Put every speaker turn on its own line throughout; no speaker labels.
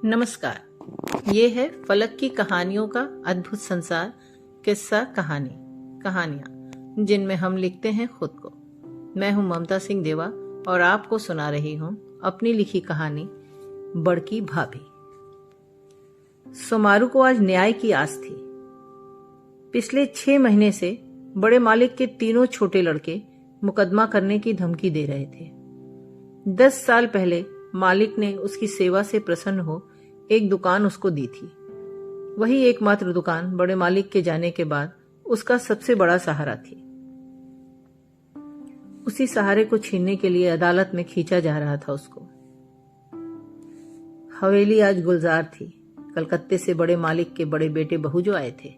नमस्कार। ये है फलक की कहानियों का अद्भुत संसार। किस्सा कहानियां जिनमें हम लिखते हैं खुद को। मैं हूं ममता सिंह देवा और आपको सुना रही हूं अपनी लिखी कहानी बड़की भाभी। सोमारू को आज न्याय की आस थी। पिछले 6 महीने से बड़े मालिक के तीनों छोटे लड़के मुकदमा करने की धमकी दे रहे थे। 10 साल पहले मालिक ने उसकी सेवा से प्रसन्न हो एक दुकान उसको दी थी। वही एकमात्र दुकान बड़े मालिक के जाने के बाद उसका सबसे बड़ा सहारा थी। उसी सहारे को छीनने के लिए अदालत में खींचा जा रहा था उसको। हवेली आज गुलजार थी। कलकत्ते से बड़े मालिक के बड़े बेटे बहू जो आए थे।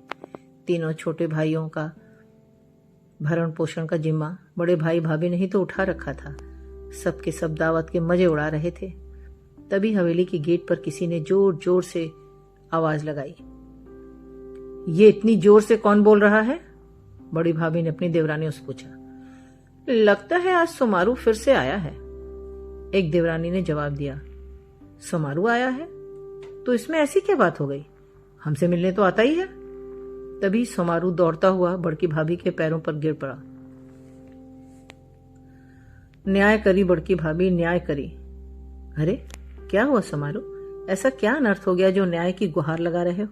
तीनों छोटे भाइयों का भरण पोषण का जिम्मा बड़े भाई भाभी ने ही तो उठा रखा था। सबके सब दावत के मजे उड़ा रहे थे। तभी हवेली की गेट पर किसी ने जोर जोर से आवाज लगाई। ये इतनी जोर से कौन बोल रहा है? बड़ी भाभी ने अपनी देवरानी से पूछा। लगता है आज सोमारू फिर से आया है, एक देवरानी ने जवाब दिया। सोमारू आया है? तो इसमें ऐसी क्या बात हो गई? हमसे मिलने तो आता ही है। तभी सोमारू दौड़ता हुआ बड़की भाभी के पैरों पर गिर पड़ा। न्याय करी बड़की भाभी, न्याय करी। अरे क्या हुआ सोमारू? ऐसा क्या अनर्थ हो गया जो न्याय की गुहार लगा रहे हो?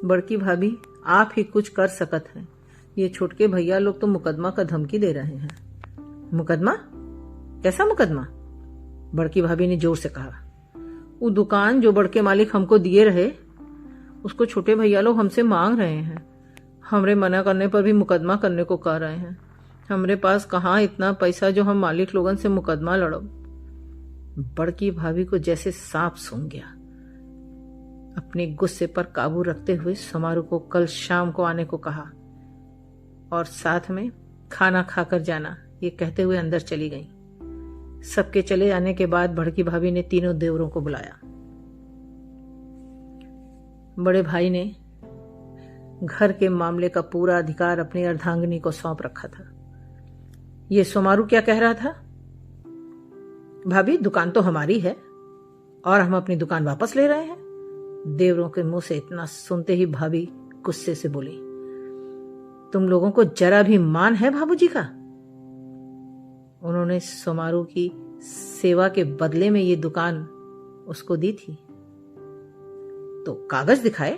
बड़की भाभी, आप ही कुछ कर सकत हैं। ये छोटके भैया लोग तो मुकदमा का धमकी दे रहे हैं। मुकदमा? कैसा मुकदमा? बड़की भाभी ने जोर से कहा। वो दुकान जो बड़के मालिक हमको दिए रहे, उसको छोटे भैया लोग हमसे मांग रहे हैं। हमरे मना करने पर भी मुकदमा करने को कह रहे हैं। हमरे पास कहाँ इतना पैसा जो हम मालिक लोगन से मुकदमा लड़ब। बड़की भाभी को जैसे सांप सूंघ गया। अपने गुस्से पर काबू रखते हुए सोमारू को कल शाम को आने को कहा और साथ में खाना खाकर जाना, ये कहते हुए अंदर चली गई। सबके चले जाने के बाद बड़की भाभी ने तीनों देवरों को बुलाया। बड़े भाई ने घर के मामले का पूरा अधिकार अपनी अर्धांगिनी को सौंप रखा था। ये सोमारू क्या कह रहा था? भाभी, दुकान तो हमारी है और हम अपनी दुकान वापस ले रहे हैं। देवरों के मुंह से इतना सुनते ही भाभी गुस्से से बोली। तुम लोगों को जरा भी मान है भाबूजी का? उन्होंने सोमारू की सेवा के बदले में ये दुकान उसको दी थी, तो कागज दिखाए।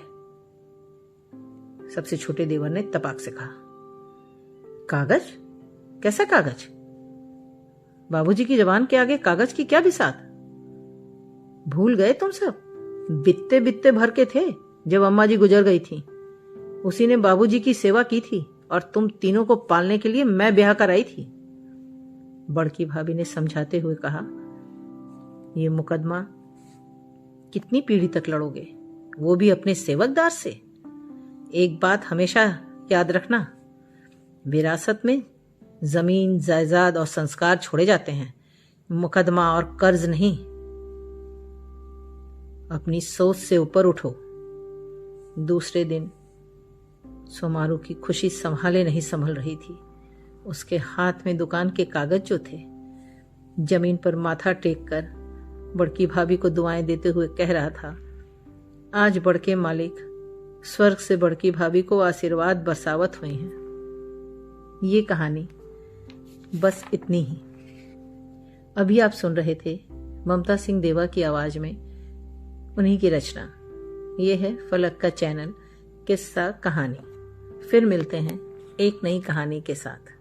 सबसे छोटे देवर ने तपाक से कहा। कागज? कैसा कागज? बाबूजी की जबान के आगे कागज की क्या बिसात? भूल गए तुम सब? बित्ते बित्ते भर के थे जब अम्मा जी गुजर गई थी। उसी ने बाबूजी की सेवा की थी और तुम तीनों को पालने के लिए मैं ब्याह कर आई थी। बड़की भाभी ने समझाते हुए कहा। ये मुकदमा कितनी पीढ़ी तक लड़ोगे, वो भी अपने सेवकदार से? एक बात हमेशा याद रखना, विरासत में जमीन जायदाद और संस्कार छोड़े जाते हैं, मुकदमा और कर्ज नहीं। अपनी सोच से ऊपर उठो। दूसरे दिन सोमारू की खुशी संभाले नहीं संभल रही थी। उसके हाथ में दुकान के कागज जो थे, जमीन पर माथा टेक कर बड़की भाभी को दुआएं देते हुए कह रहा था, आज बड़के मालिक स्वर्ग से बड़की भाभी को आशीर्वाद बरसावत हुए हैं। ये कहानी बस इतनी ही। अभी आप सुन रहे थे ममता सिंह देवा की आवाज में उन्हीं की रचना। ये है फलक का चैनल किस्सा कहानी। फिर मिलते हैं एक नई कहानी के साथ।